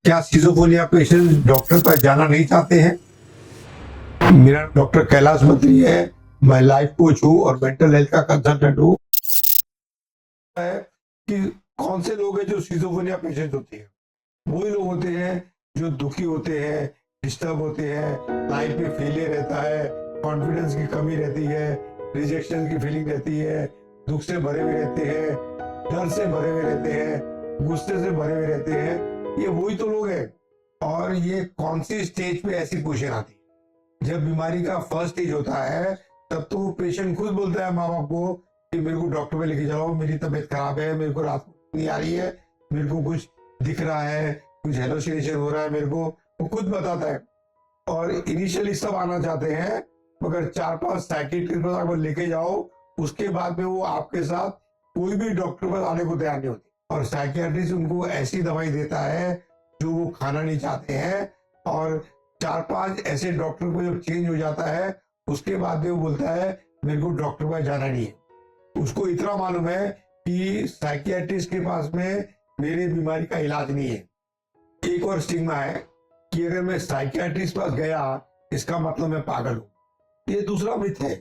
क्या schizophrenia patient doctor पर जाना नहीं चाहते हैं? मेरा डॉक्टर कैलाश मंत्री है। मैं लाइफ कोच हूँ और मेंटल हेल्थ का कंसल्टेंट हूँ। है कि कौन से लोग हैं जो सिजोफ्रेनिया पेशेंट होते हैं? वही लोग होते हैं जो दुखी होते हैं, डिस्टर्ब होते हैं, लाइफ में फेलियर रहता है, कॉन्फिडेंस की कमी रहती है, रिजेक्शन की फीलिंग रहती है, दुख से भरे हुए रहते हैं, डर से भरे हुए रहते हैं, गुस्से से भरे हुए रहते हैं। ये वही तो लोग हैं। और ये कौन सी स्टेज पे ऐसी पोजीशन आती है? जब बीमारी का फर्स्ट स्टेज होता है तब तो पेशेंट खुद बोलता है माँ बाप को कि मेरे को डॉक्टर पे लेके जाओ, मेरी तबीयत खराब है, मेरे को रात को नहीं आ रही है, मेरे को कुछ दिख रहा है, कुछ हेलोसिनेशन हो रहा है, मेरे को वो खुद बताता है। और इनिशियली सब आना चाहते हैं, मगर 4-5 साइकियाट्रिस्ट पर अगर लेके जाओ उसके बाद में वो आपके साथ कोई भी डॉक्टर पर आने को तैयार नहीं होती। और साइकियाट्रिस्ट उनको ऐसी दवाई देता है जो वो खाना नहीं चाहते हैं। और 4-5 ऐसे डॉक्टर को जब चेंज हो जाता है उसके बाद में वो बोलता है मेरे को डॉक्टर पर जाना नहीं है। उसको इतना मालूम है कि साइकियाट्रिस्ट के पास में मेरी बीमारी का इलाज नहीं है। एक और स्टिग्मा है कि अगर मैं साइकियाट्रिस्ट पास गया इसका मतलब मैं पागल हूं। ये दूसरा मिथ है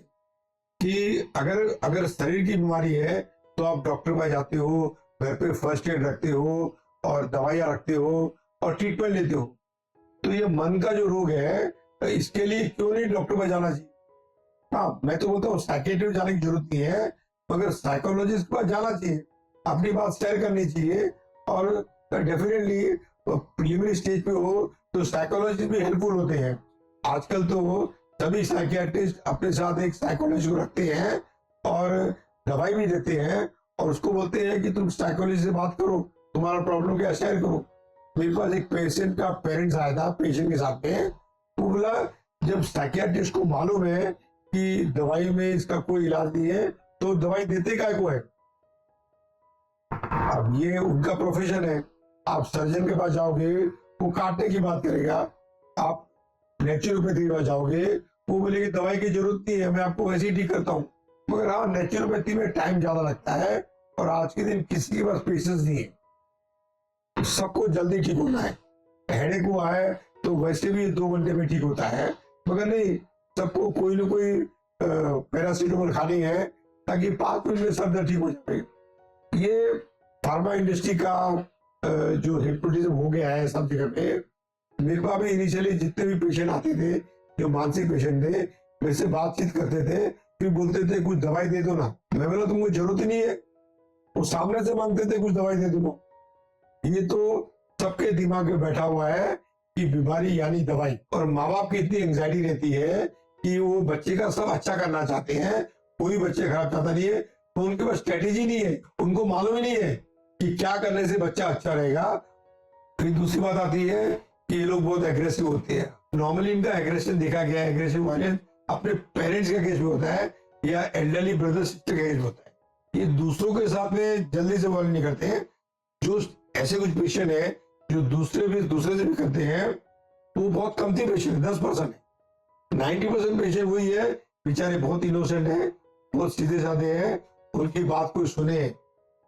कि अगर अगर शरीर की बीमारी है तो आप डॉक्टर पास जाते हो, घर पे फर्स्ट एड रखते हो और दवाइयां रखते हो और ट्रीटमेंट लेते हो। तो ये मन का जो रोग है इसके लिए क्यों नहीं डॉक्टर पास जाना चाहिए? हाँ, मैं तो बोलता हूँ साइकियाट्रिस्ट जाने की जरूरत नहीं है, मगर साइकोलॉजिस्ट के पास जाना चाहिए, अपनी बात शेयर करनी चाहिए। और डेफिनेटली प्रीलिमिनरी स्टेज पे हो तो साइकोलॉजिस्ट भी हेल्पफुल होते हैं। आजकल तो सभी साइकियाट्रिस्ट अपने साथ एक साइकोलॉजिस्ट को रखते हैं और दवाई भी देते हैं और उसको बोलते हैं कि तुम साइकोलॉजिस्ट से बात करो, तुम्हारा प्रॉब्लम क्या शेयर करो। मेरे पास एक पेशेंट का पेरेंट्स आया था पेशेंट के साथ में। वो बोला जब साइकियाट्रिस्ट को मालूम है कि दवाई में इसका कोई इलाज नहीं है तो दवाई देते काय को है? अब ये उनका प्रोफेशन है। आप सर्जन के पास जाओगे वो काटने की बात करेगा, आप नेचुरोपैथी के पास जाओगे वो बोलेगी दवाई की जरूरत नहीं है, मैं आपको वैसे ही ठीक करता हूँ। मगर हाँ, नेचुरोपैथी में टाइम ज्यादा लगता है और आज के दिन किसी के पास पेशेंस नहीं है। सबको जल्दी ठीक होना है। हेडेक हुआ है तो वैसे भी 2 घंटे में ठीक होता है, मगर नहीं, सबको कोई ना कोई पैरासीटामोल खानी है ताकि 5 मिनट में सब दर्द ठीक हो जाए। ये फार्मा इंडस्ट्री का जो हिप्नोटिज्म हो गया है सब जगह पे। मेरे पास भी इनिशियली जितने भी पेशेंट आते थे जो मानसिक पेशेंट थे वैसे बातचीत करते थे, फिर बोलते थे कुछ दवाई दे दो ना। मैं बोला तुमको जरूरत ही नहीं है, वो सामने से मांगते थे कुछ दवाई दे दो। ये तो सबके दिमाग में बैठा हुआ है कि बीमारी यानी दवाई। और माँ बाप की इतनी एंजाइटी रहती है कि वो बच्चे का सब अच्छा करना चाहते हैं, कोई बच्चे खराब चाहता नहीं है। तो उनके पास स्ट्रेटेजी नहीं है, उनको मालूम ही नहीं है कि क्या करने से बच्चा अच्छा रहेगा। फिर दूसरी बात आती है कि ये लोग बहुत एग्रेसिव होते हैं। नॉर्मली इनका एग्रेशन देखा गया है, एग्रेसिव वायलेंस अपने पेरेंट्स के केस में होता है या एल्डरली ब्रदर सिस्टर के केस में होता है। ये दूसरों के साथ में जल्दी से वायलेंस नहीं करते हैं। जो ऐसे कुछ पेशेंट है जो दूसरे से भी करते हैं वो बहुत कमती पेशेंट है, 10% है। 90% पेशेंट वही है बेचारे बहुत इनोसेंट है, बहुत सीधे साधे हैं, उनकी बात को सुने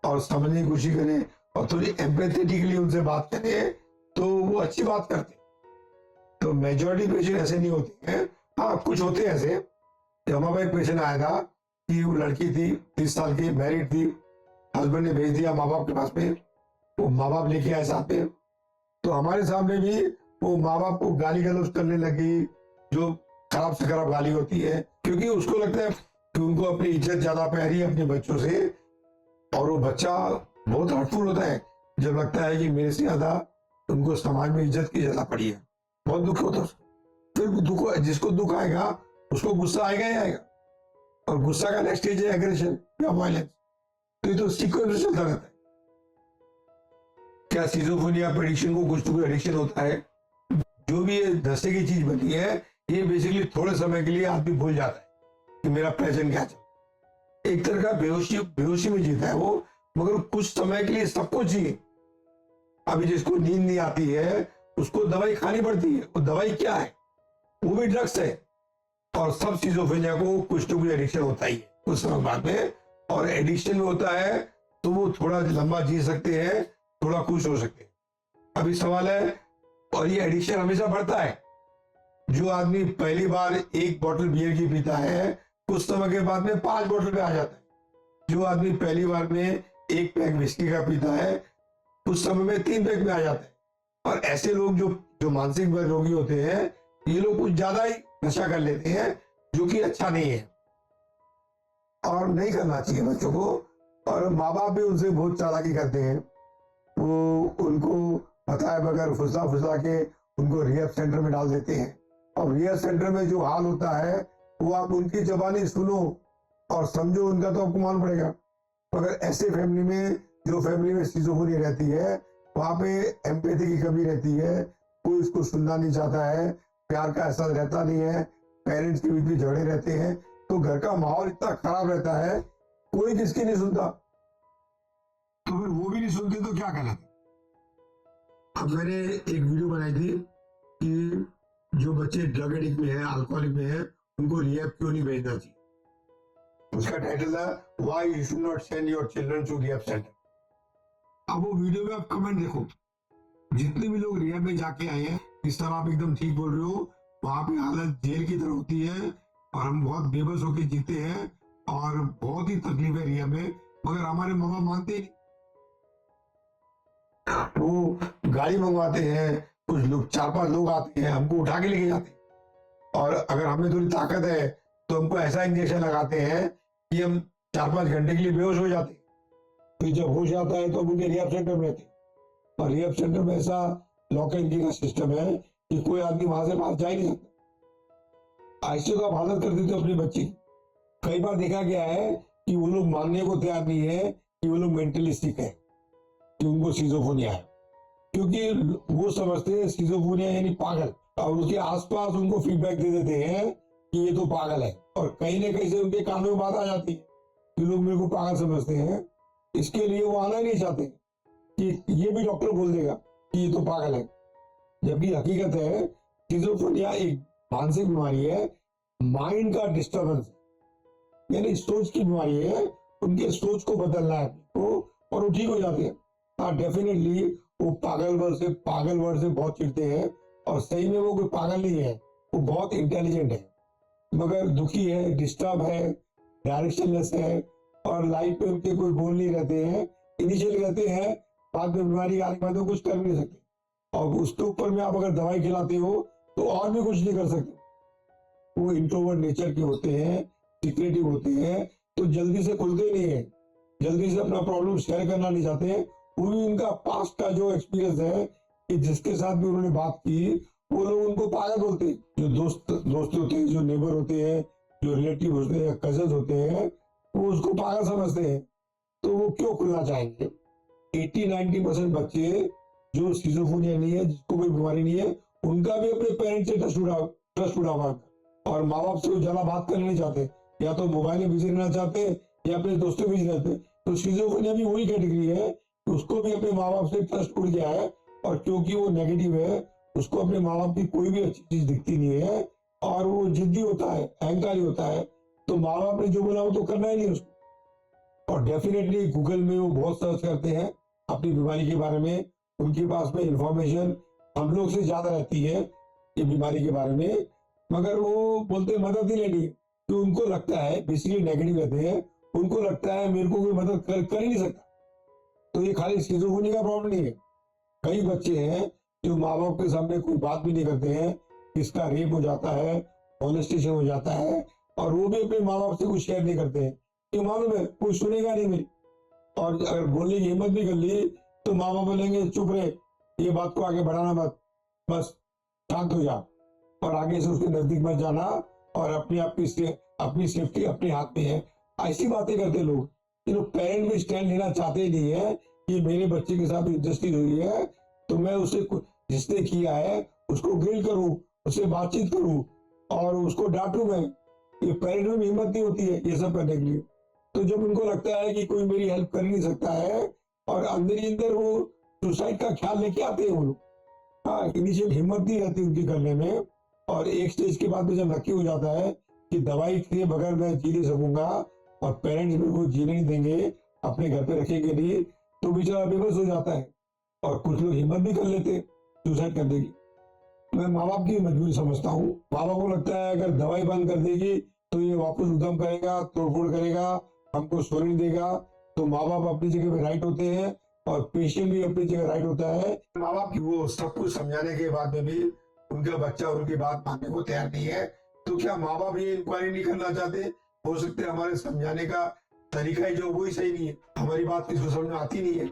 और समझने की कोशिश करें और थोड़ी एम्पैथेटिकली उनसे बात करें तो वो अच्छी बात करते हैं। तो मेजॉरिटी पेशेंट ऐसे नहीं होते हैं। हाँ, कुछ होते हैं ऐसे। हमारा एक पेशेंट आया था कि वो लड़की थी 30 साल की, मैरिड थी, हस्बैंड ने भेज दिया माँ बाप के पास में, वो माँ बाप लेके आए साथ में। तो हमारे सामने भी वो माँ बाप को गाली गलौज करने लगी, जो खराब से खराब गाली होती है, क्योंकि उसको लगता है कि उनको अपनी इज्जत ज्यादा प्यारी है अपने बच्चों से। और वो बच्चा बहुत हर्टफुल होता है जब लगता है कि मेरे से ज्यादा उनको समाज में इज्जत की ज्यादा पड़ी है, बहुत दुख होता है उसको। फिर दुख, जिसको दुख आएगा उसको गुस्सा आएगा ही आएगा, और गुस्सा का नेक्स्ट स्टेज है एग्रेशन या वायलेंस। तो ये तो सीक्वेंस चलता रहता है। क्या सिजोफ्रेनिया एडिक्शन को कुछ तो कोई एडिक्शन होता है? जो भी ये नशे की चीज बनी है ये बेसिकली थोड़े समय के लिए आदमी भूल जाता है कि मेरा प्रेजेंट क्या चल। एक तरह का बेहोशी में जीता है वो, मगर कुछ समय के लिए सबको चाहिए। अभी जिसको नींद नहीं आती है उसको दवाई खानी पड़ती है। वो दवाई क्या है? वो भी ड्रग्स है। और सब सिजोफ्रेनिया को कुछ तो कुछ एडिक्शन होता ही है उस समय बाद में। और एडिक्शन में होता है तो वो थोड़ा लंबा जी सकते हैं, थोड़ा खुश हो सकते हैं। अभी सवाल है, और ये एडिक्शन हमेशा बढ़ता है। जो आदमी पहली बार एक बोतल बियर की पीता है, कुछ समय के बाद में 5 बोतल पे आ जाता है। जो आदमी पहली बार में एक पैक विस्की का पीता है, कुछ समय में 3 पैक में आ जाता है। और ऐसे लोग जो जो मानसिक रोगी होते हैं, ये लोग कुछ ज्यादा ही नशा कर लेते हैं, जो कि अच्छा नहीं है और नहीं करना चाहिए बच्चों को। और माँ बाप भी उनसे बहुत चालाकी करते हैं। वो उनको बताए बगैर फुसला फुसला के उनको रिहैब सेंटर में डाल देते हैं। और रिहैब सेंटर में जो हाल होता है, वो आप उनकी जबानी सुनो और समझो, उनका तो आपको मालूम पड़ेगा। मगर ऐसे फैमिली में, जो फैमिली में सिजोफ्रेनिया रहती है, वहां पे एम्पैथी की कमी रहती है। कोई उसको सुनना नहीं चाहता है, प्यार का एहसास रहता नहीं है, पेरेंट्स के बीच में झगड़े रहते हैं, तो घर का माहौल इतना खराब रहता है, कोई किसकी नहीं सुनता। तो फिर वो भी नहीं सुनते तो क्या कहलाते। अब मैंने एक वीडियो बनाई थी कि जो बच्चे ड्रग एडिक्ट में है, अल्कोहलिक में है, उनको रिहैब क्यों नहीं भेजना चाहिए। उसका टाइटल था why you should not send your children to rehab center. अब वो वीडियो में आप कमेंट देखो, जितने भी लोग रिहैब में जाके आए हैं, इस तरह आप एकदम ठीक बोल रहे हो, वहां पे हालत जेल की तरह होती है और हम बहुत बेबस होकर जीते हैं और बहुत ही तकलीफ है रिहैब में, मगर हमारे माँ बाप मानते ही। वो गाड़ी मंगवाते हैं, कुछ लोग 4-5 लोग आते हैं, हमको उठा के लेके जाते हैं। और अगर हमें थोड़ी ताकत है तो हमको ऐसा इंजेक्शन लगाते हैं कि हम 4-5 घंटे के लिए बेहोश हो जाते हैं। फिर जब होश आता है तो हम उनके रिहैब सेंटर में रहते हैं। और रिहैब सेंटर में ऐसा लॉक एंड की का सिस्टम है कि कोई आदमी वहां से बाहर जा ही नहीं सकता। ऐसे तो आप हालत कर देते हो अपने बच्चे की। कई बार देखा गया है कि वो लोग मानने को तैयार नहीं है कि वो लोग मेंटली सिक है, कि उनको सिजोफ्रेनिया है, क्योंकि वो समझते हैं सिजोफ्रेनिया यानी पागल, और उसके आसपास उनको फीडबैक दे देते हैं कि ये तो पागल है। और कहीं ना कहीं से उनके कानों में बात आ जाती है कि लोग मेरे को पागल समझते हैं, इसके लिए वो आना नहीं चाहते कि ये भी डॉक्टर बोल देगा कि ये तो पागल है। जबकि हकीकत है सिजोफ्रेनिया एक मानसिक बीमारी है, माइंड का डिस्टर्बेंस, यानी सोच की बीमारी है। उनके सोच को बदलना है तो, और वो ठीक हो जाते हैं। हाँ, डेफिनेटली वो पागल वर्ड से बहुत चिढ़ते हैं, और सही में वो कोई पागल नहीं है, वो बहुत इंटेलिजेंट है, मगर दुखी है, डिस्टर्ब है, डायरेक्शनलेस है, और लाइफ में उनके कोई गोल नहीं रहते हैं। इनिशियली रहते हैं, बाद में बीमारी आने के बाद वो कुछ कर नहीं सकते, और उसके ऊपर में आप अगर दवाई खिलाते हो तो और भी कुछ नहीं कर सकते। वो इंट्रोवर्ट नेचर के होते हैं, सिक्रेटिव होते हैं, तो जल्दी से खुलते नहीं है, जल्दी से अपना प्रॉब्लम शेयर करना नहीं चाहते हैं। वो भी उनका पास्ट का जो एक्सपीरियंस है कि जिसके साथ भी उन्होंने बात की, वो लोग उनको पागल बोलते हैं। जो दोस्त होते हैं, जो नेबर होते हैं, जो रिलेटिव होते हैं, कजन होते हैं, वो उसको पागल समझते हैं, तो वो क्यों खुलना चाहेंगे। 80-90% बच्चे जो सिजोफ्रेनिया नहीं है, जिसको कोई बीमारी नहीं है, उनका भी अपने पेरेंट्स से ट्रस्ट उड़ा हुआ, और माँ बाप से वो ज्यादा बात करना नहीं चाहते, या तो मोबाइल में बिजी रहना चाहते हैं या अपने दोस्तों में बिजी रहते। तो सिजोफ्रेनिया भी वही कैटेगरी है, उसको भी अपने माँ बाप से ट्रस्ट उड़ गया है, और क्योंकि वो नेगेटिव है, उसको अपने माँ बाप की कोई भी अच्छी चीज दिखती नहीं है, और वो जिद्दी होता है, अहंकारी होता है, तो माँ बाप ने जो बोला वो तो करना ही नहीं उसको। और डेफिनेटली गूगल में वो बहुत सर्च करते हैं अपनी बीमारी के बारे में, उनके पास में इंफॉर्मेशन हम लोग से ज्यादा रहती है ये बीमारी के बारे में, मगर वो बोलते मदद नहीं लेनी, तो उनको लगता है, बेसिकली नेगेटिव रहते हैं, उनको लगता है मेरे को कोई मदद कर ही नहीं सकता। तो ये खाली सिजोफ्रेनिया का प्रॉब्लम नहीं है, कई बच्चे हैं जो माँ बाप के सामने कोई बात भी नहीं करते हैं, किसका रेप हो जाता है, मोलेस्टेशन हो जाता है, और वो भी अपने माँ बाप से कुछ शेयर नहीं करते हैं, क्यों मालूम है, कोई सुनेगा नहीं मेरी। और अगर बोलने की हिम्मत भी कर ली तो माँ बाप बोलेंगे चुप रहे, ये बात को आगे बढ़ाना मत, बस शांत हो जा, और आगे से उसके नजदीक मत जाना, और अपनी सेफ्टी अपने हाथ में है। ऐसी बातें करते लोग, पेरेंट भी स्टैंड लेना चाहते ही नहीं है कि मेरे बच्चे के साथ इंजस्टिस हुई है, तो मैं उसे जिसने किया है उसको ग्रिल करूं, उससे बातचीत करूं, और उसको डांटूं मैं। ये पेरेंट में भी हिम्मत नहीं होती है ये सब करने के लिए। तो जब उनको लगता है कि कोई मेरी हेल्प कर नहीं सकता है, और अंदर ही अंदर वो सुसाइड का ख्याल लेके आते हैं वो लोग। हाँ, इनिशियल हिम्मत नहीं रहती उनकी करने में, और एक स्टेज के बाद में जब नक्की हो जाता है कि दवाई के बगैर मैं जी नहीं सकूंगा, और पेरेंट्स मेरे को जीने नहीं देंगे, अपने घर पे रखेंगे नहीं, तो बेचारा बेबस हो जाता है। और कुछ लोग हिम्मत भी कर लेते सुसाइड करने की। मैं माँ बाप की मजबूरी समझता हूँ। माँ बाप को लगता है अगर दवाई बंद कर देगी तो ये वापस उद्यम करेगा, तोड़फोड़ करेगा, हमको सोने नहीं देगा। तो माँ बाप अपनी जगह पे राइट होते हैं और पेशेंट भी अपनी जगह राइट होता है। माँ बाप की वो सब कुछ समझाने के बाद में भी उनका बच्चा उनकी बात मानने को तैयार नहीं है, तो क्या माँ बाप ये इंक्वायरी नहीं करना चाहते? हो सकता है हमारे समझाने का तरीका ही जो वही सही नहीं है, हमारी बात किसी को समझ में आती नहीं है।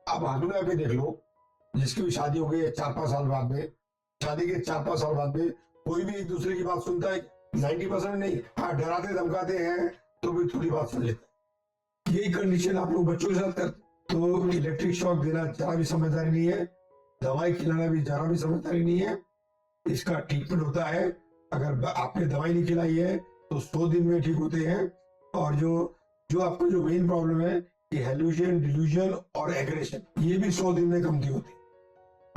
आप हटूना पे देख लो, जिसकी भी शादी हो गई है 4-5 साल बाद में, शादी के 4-5 साल बाद में कोई भी एक दूसरे की बात सुनता है? 90% नहीं। हाँ, डराते धमकाते हैं तो भी थोड़ी बात सुन लेते हैं। यही कंडीशन आप लोग बच्चों के साथ करते। तो इलेक्ट्रिक शॉक देना जरा भी समझदारी नहीं है, दवाई खिलाना भी जरा भी समझदारी नहीं है। इसका ट्रीटमेंट होता है, अगर आपने दवाई नहीं खिलाई है तो 100 दिन में ठीक होते हैं। और जो आपको जो मेन प्रॉब्लम है कि हेल्यूशन, डिल्यूजन और एग्रेशन, ये भी 100 दिन में कमती होती है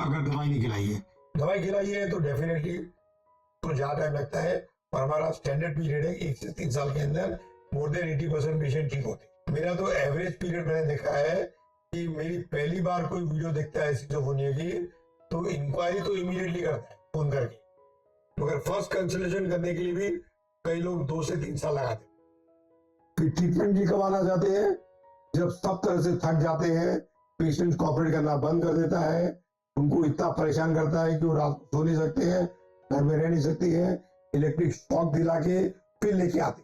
अगर दवाई नहीं खिलाई है। दवाई खिलाई है तो डेफिनेटली तो ज्यादा टाइम लगता है, और हमारा स्टैंडर्ड पीरियड है 1 से 3 साल के अंदर मोर देन 80% पेशेंट ठीक होते हैं। मेरा तो एवरेज पीरियड मैंने देखा है कि मेरी पहली बार कोई वीडियो देखता है सिजोफ्रेनिया की तो इंक्वायरी तो इमीडिएटली करता है फोन करके, मगर फर्स्ट कंसल्टेशन करने के लिए भी कई लोग 2 से 3 साल लगाते हैं। फिर ट्रीटमेंट भी कब आना चाहते हैं? जब सब तरह से थक जाते हैं, पेशेंट कॉपरेट करना बंद कर देता है, उनको इतना परेशान करता है कि वो रात को सो नहीं सकते हैं, घर में रह नहीं सकते हैं, इलेक्ट्रिक शॉक दिला के फिर लेके आते।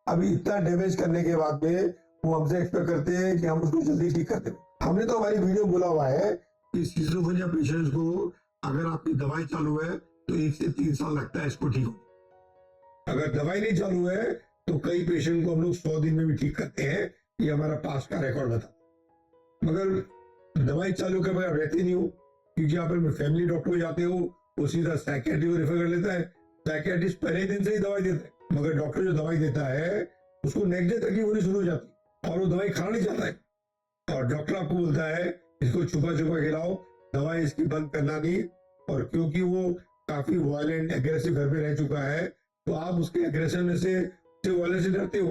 अभी इतना डैमेज करने के बाद में वो हमसे एक्सपेक्ट करते हैं कि हम उसको जल्दी ठीक कर दें। हमने तो हमारी वीडियो बोला हुआ है कि सिजोफ्रेनिया पेशेंट्स को अगर आपकी दवाई चालू है तो 1 से 3 साल लगता है इसको ठीक हो। अगर दवाई नहीं चालू है तो कई पेशेंट को हम लोग 100 दिन में भी ठीक करते हैं, ये हमारा पास का रिकॉर्ड बताता। मगर दवाई चालू के बगैर रहते नहीं हो, क्योंकि आप फैमिली डॉक्टर को जाते हो, वो सीधा साइकियाट्रिस्ट को रेफर कर लेता है। साइकियाट्रिस्ट पहले दिन से ही दवाई देता है, मगर डॉक्टर जो दवाई देता है उसको नेक्स्ट डे तकलीफ होनी शुरू हो जाती और वो दवाई खाना नहीं चाहता है। और डॉक्टर आपको बोलता है इसको छुपा छुपा खिलाओ, दवाई इसकी बंद करना नहीं। और क्योंकि वो काफी वायलेंट एग्रेसिव घर पे रह चुका है तो आप उसके एग्रेशन से वायलेंस से डरते हो,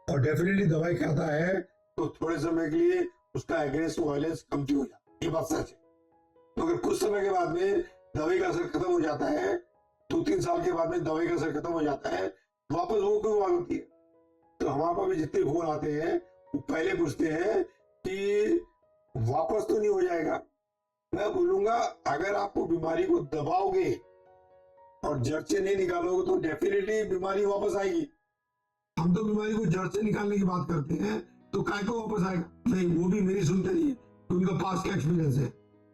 और डेफिनेटली दवाई खाता है तो थोड़े समय के लिए उसका एग्रेसिव वायलेंस कमती हो जाता है, ये बात सच है। तो अगर कुछ समय के बाद में दवाई का असर खत्म हो जाता है, 2-3 साल के बाद में दवाई का असर खत्म हो जाता है, वापस वो क्यों बात होती है? तो हमारे पास भी जितने फोन आते हैं वो पहले पूछते हैं कि वापस तो नहीं हो जाएगा। मैं बोलूंगा अगर आपको बीमारी को दबाओगे और जड़ से नहीं निकालोगे तो डेफिनेटली बीमारी वापस आएगी। हम तो बीमारी को जड़ से निकालने की बात करते हैं, तो काय को वापस आएगा? नहीं, वो भी मेरी सुनते नहीं है, उनका पास का एक्सपीरियंस है।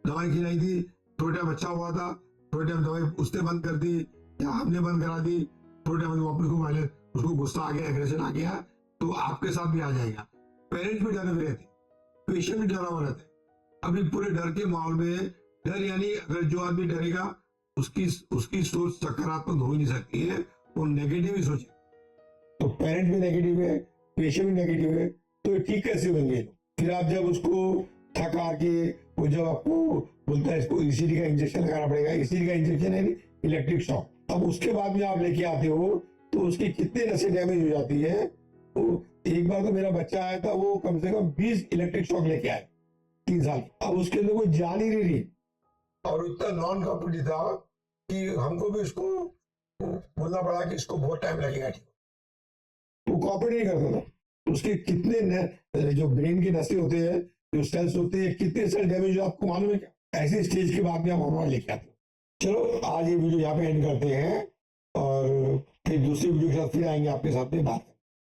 दवाई खिलाई थी, थोड़ा टाइम अच्छा हुआ था, थोड़े टाइम दवाई उसने बंद कर दी या हमने बंद करा दी, थोड़े टाइम वापस को वायलेंस, उसको गुस्सा आ गया, एग्रेशन आ गया, तो आपके साथ भी आ जाएगा। पेरेंट्स भी डरे हुए रहते, पेशेंट भी डरा हुआ रहता है। अभी पूरे डर के माहौल में, डर यानी अगर जो आदमी डरेगा उसकी सोच सकारात्मक हो ही नहीं सकती है, वो नेगेटिव ही सोचे। तो पेरेंट भी नेगेटिव है, पेशेंट भी नेगेटिव है, तो ठीक कैसे होंगे? फिर आप जब उसको थका के वो जब आपको बोलता है इसको ईसीडी का इंजेक्शन लगाना पड़ेगा, ईसीडी का इंजेक्शन है इलेक्ट्रिक शॉक, अब उसके बाद में आप लेके आते हो तो उसकी कितने नसें डैमेज हो जाती है। तो एक बार तो मेरा बच्चा आया था, वो कम से कम 20 इलेक्ट्रिक शॉक लेके आया 3 साल, अब उसके अंदर कोई जान ही नहीं रही और इतना नॉन कॉम्पिटिटिव था कि हमको भी उसको बोलना पड़ा कि इसको बहुत टाइम लगेगा ठीक। वो कॉपरेट नहीं करता था। उसके कितने जो ब्रेन के नसें होते हैं, जो सेल्स होते हैं, कितने सेल डैमेज आपको मालूम है क्या? ऐसे स्टेज के बाद में हम हमारा लेके आते हैं। चलो आज ये वीडियो यहाँ पे एंड करते हैं और फिर दूसरी वीडियो के साथ फिर आएंगे आपके साथ में बात।